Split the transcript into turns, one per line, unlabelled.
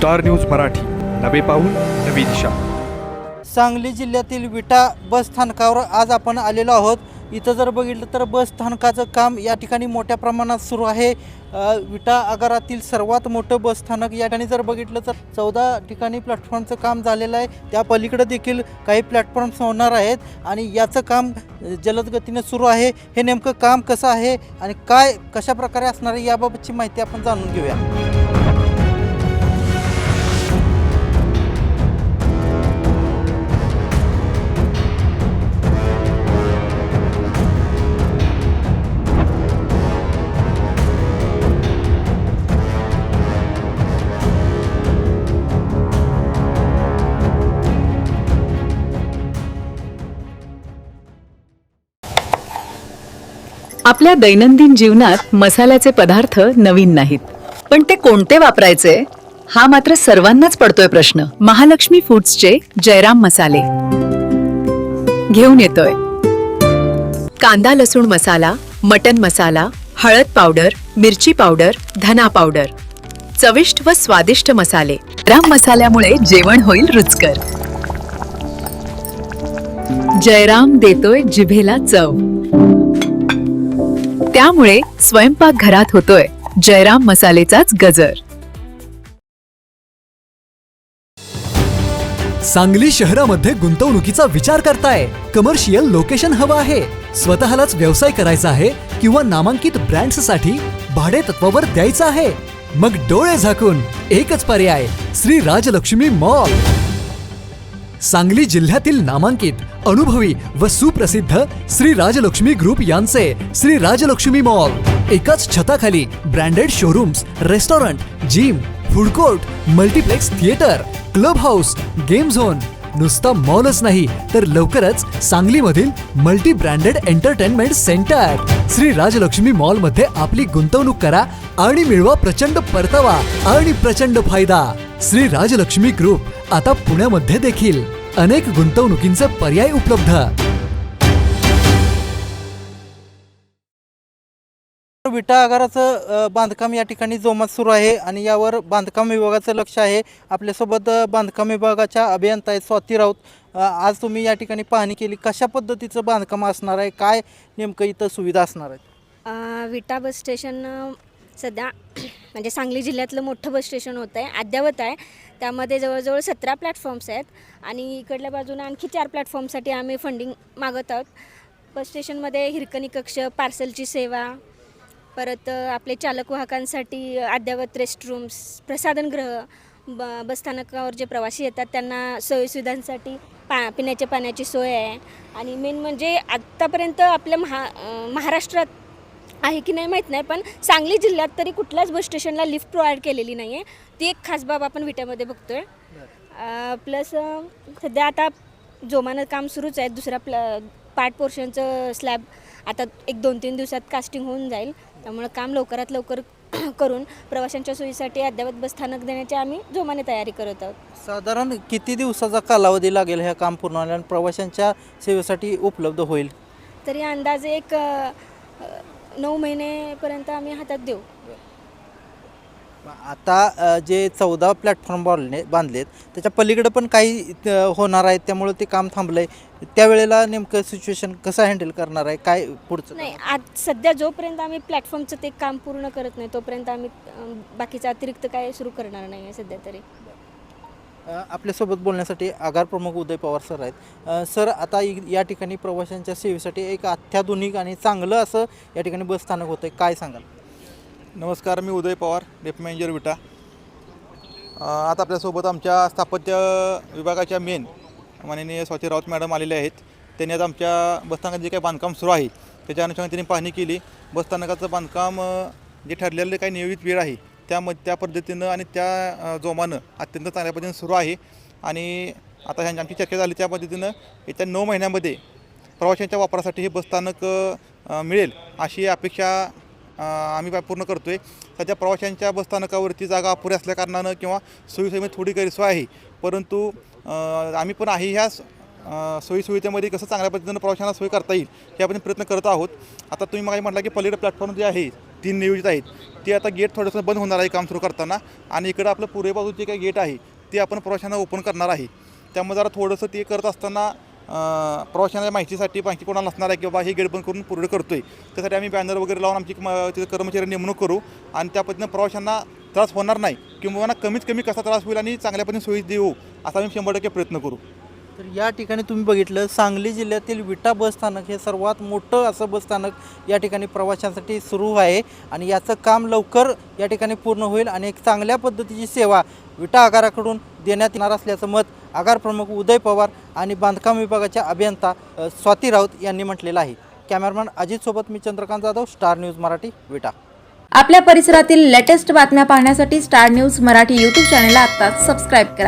Star news Marathi, नवे पाऊल नवी दिशा।
सांगली जिल्ह्यातील विटा बस स्थानकावर आज आपण आलेलो आहोत। इथं जर बघितलं तर बस स्थानकाचं काम या ठिकाणी मोठ्या प्रमाणात सुरू आहे। विटा आगारातील सर्वात मोठं बस स्थानक या ठिकाणी जर बघितलं तर 14 ठिकाणी प्लॅटफॉर्मचं काम झालेलं आहे। त्या पलीकडे देखील काही प्लॅटफॉर्म्स होणार आहेत आणि याचं काम जलद गतीने सुरू आहे। हे नेमकं काम कसं आहे आणि काय कशा प्रकारे असणार आहे याबाबतची माहिती आपण जाणून घेऊया।
आपल्या दैनंदिन जीवनात मसाल्याचे पदार्थ नवीन नाहीत, पण ते कोणते वापरायचे हा मात्र सर्वांनाच पडतोय प्रश्न। महालक्ष्मी फूड्सचे जयराम मसाले घेऊन येतोय कांदा लसूण मसाला, मटन मसाला, हळद पावडर, मिरची पावडर, धना पावडर, चविष्ट व स्वादिष्ट मसाले। जयराम मसाल्यामुळे जेवण होईल रुचकर। जयराम देतोय जिभेला चव, त्यामुळे स्वयंपाक घरात होतोय जयराम मसालेचाच गजर।
सांगली शहरामध्ये गुंतवणुकीचा विचार करताय? कमर्शियल लोकेशन हवं आहे, स्वतःलाच व्यवसाय करायचा आहे किंवा नामांकित ब्रँड्ससाठी भाडे तत्वावर द्यायचं आहे? मग डोळे झाकून एकच पर्याय, श्री राजलक्ष्मी मॉल। सांगली जिल्ह्यातील नामांकित, अनुभवी व सुप्रसिद्ध श्री राजलक्ष्मी ग्रुप यांचे श्री राजलक्ष्मी मॉल एकाच छताखाली branded showrooms, restaurant, gym, food court, multiplex theatre, club house, game zone. नुसता मॉलच नाही तर लवकरच सांगलीमधील multi branded entertainment centre. Shri Rajlaxmi mall मध्ये आपली गुंतवणूक करा आणि मिळवा प्रचंड परतावा आणि प्रचंड फायदा। श्री राजलक्ष्मी ग्रुप आता पुण्यामध्ये देखील अनेक गुंतवणुकींचे पर्याय उपलब्ध।
विटा आगाराचं बांधकाम या ठिकाणी जोमात सुरू आहे आणि यावर बांधकाम विभागाचं लक्ष आहे। आपल्यासोबत बांधकाम विभागाच्या अभियंता आहेत स्वाती राऊत। आज तुम्ही या ठिकाणी पाहणी केली, कशा पद्धतीचं बांधकाम असणार आहे, काय नेमकं इथं सुविधा असणार आहेत?
विटा बस स्टेशन सध्या म्हणजे सांगली जिल्ह्यातलं मोठं बस स्टेशन होतं आहे, अद्ययावत आहे। त्यामध्ये जवळजवळ 17 प्लॅटफॉर्म्स आहेत आणि इकडल्या बाजूने आणखी 4 प्लॅटफॉर्मसाठी आम्ही फंडिंग मागत आहोत। बस स्टेशनमध्ये हिरकणी कक्ष, पार्सलची सेवा, परत आपले चालक वाहकांसाठी अद्ययावत रेस्टरूम्स, प्रसाधनगृह, बसस्थानकावर जे प्रवासी येतात त्यांना सोयीसुविधांसाठी पिण्याच्या पाण्याची सोय आहे। आणि मेन म्हणजे आत्तापर्यंत आपल्या महाराष्ट्रात आहे की नाही माहीत नाही, पण सांगली जिल्ह्यात तरी कुठल्याच बस स्टेशनला लिफ्ट प्रोव्हाइड केलेली नाही आहे। ती एक खास बाब आपण विट्यामध्ये बघतो आहे। प्लस सध्या आता जोमानं काम सुरूच आहे। दुसरा पार्ट पोर्शनचं स्लॅब आता 1-2-3 दिवसात कास्टिंग होऊन जाईल, त्यामुळे काम लवकरात लवकर करून प्रवाशांच्या सोयीसाठी अद्ययावत बसस्थानक देण्याची आम्ही जोमाने तयारी करत आहोत।
साधारण किती दिवसाचा कालावधी लागेल ह्या काम पूर्ण होण्याला, प्रवाशांच्या सेवेसाठी उपलब्ध होईल?
तरी अंदाजे एक 9 महिनेपर्यंत आम्ही हातात देऊ।
आता जे 14 प्लॅटफॉर्म बांधलेत त्याच्या पलीकडे पण काही होणार आहेत, त्यामुळे ते काम थांबलं आहे। त्यावेळेला नेमकं सिच्युएशन कसं हँडल करणार आहे, काय पुढचं?
नाही, आज सध्या जोपर्यंत आम्ही प्लॅटफॉर्मचं ते काम पूर्ण करत नाही तोपर्यंत आम्ही बाकीचं अतिरिक्त काय सुरू करणार नाही आहे सध्या तरी।
आपल्यासोबत बोलण्यासाठी आगार प्रमुख उदय पवार सर आहेत। सर, आता या ठिकाणी प्रवाशांच्या सेवेसाठी एक अत्याधुनिक आणि चांगलं असं या ठिकाणी बसस्थानक होतं आहे, काय सांगाल?
नमस्कार, मी उदय पवार, डेप्युटी मॅनेजर विटा। आता आपल्यासोबत आमच्या स्थापत्य विभागाच्या मेन माननीय स्वाती राऊत मॅडम आलेले आहेत। त्यांनी आज आमच्या बसस्थानकात जे काही बांधकाम सुरू आहे त्याच्या अनुषंगाने त्यांनी पाहणी केली। बसस्थानकाचं बांधकाम जे ठरलेलं काही नियोजित वेळ आहे त्या पद्धतीनं आणि त्या जोमानं अत्यंत चांगल्या पद्धतीनं सुरू आहे। आणि आता आमची चर्चा झाली त्या पद्धतीनं येत्या 9 महिन्यामध्ये प्रवाशांच्या वापरासाठी हे बसस्थानक मिळेल अशी अपेक्षा आम्ही पूर्ण करतो आहे। सध्या प्रवाशांच्या बसस्थानकावरती जागा अपुरी असल्याकारणानं किंवा सोयीसुविधेमध्ये थोडी गैरसोय आहे, परंतु आम्ही पण आहे ह्या सोयीसुविधेमध्ये कसं चांगल्या पद्धतीनं प्रवाशांना सोय करता येईल यापर्यंत प्रयत्न करत आहोत। आता तुम्ही मला म्हटलं की पलीकडे प्लॅटफॉर्म जे आहे 3 नियोजित आहेत ते आता गेट थोडंसं बंद होणार आहे काम सुरू करताना आणि इकडं आपलं पूर्वे बाजूचे काही गेट आहे ते आपण प्रवाशांना ओपन करणार आहे. त्यामुळे जरा थोडंसं ते करत असताना प्रवाशांच्या माहितीसाठी बाकी कोणाला नसणार आहे की बाबा हे गेट बंद करून पूर्ण करतोय त्यासाठी आम्ही बॅनर वगैरे लावून आमची तिथे कर्मचारी नेमणूक करू आणि त्या पद्धतीनं प्रवाशांना त्रास होणार नाही किंवा कमीत कमी कसा त्रास होईल आणि चांगल्या पद्धतीने सोयी देऊ असा आम्ही 100% प्रयत्न करू.
तर या ठिकाणी तुम्ही बघितलं सांगली जिल्ह्यातील विटा बसस्थानक हे सर्वात मोठं असं बसस्थानक या ठिकाणी प्रवाशांसाठी सुरू आहे आणि याचं काम लवकर या ठिकाणी पूर्ण होईल आणि एक चांगल्या पद्धतीची सेवा विटा आगाराकडून देण्यात येणार असल्याचं मत आगार प्रमुख उदय पवार आणि बांधकाम विभागाच्या अभियंता स्वाती राऊत यांनी म्हटलेलं आहे. कॅमेरामॅन अजितसोबत मी चंद्रकांत जाधव, स्टार न्यूज मराठी, विटा.
आपल्या परिसरातील लेटेस्ट बातम्या पाहण्यासाठी स्टार न्यूज मराठी यूट्यूब चॅनलला आत्ताच सबस्क्राईब करा.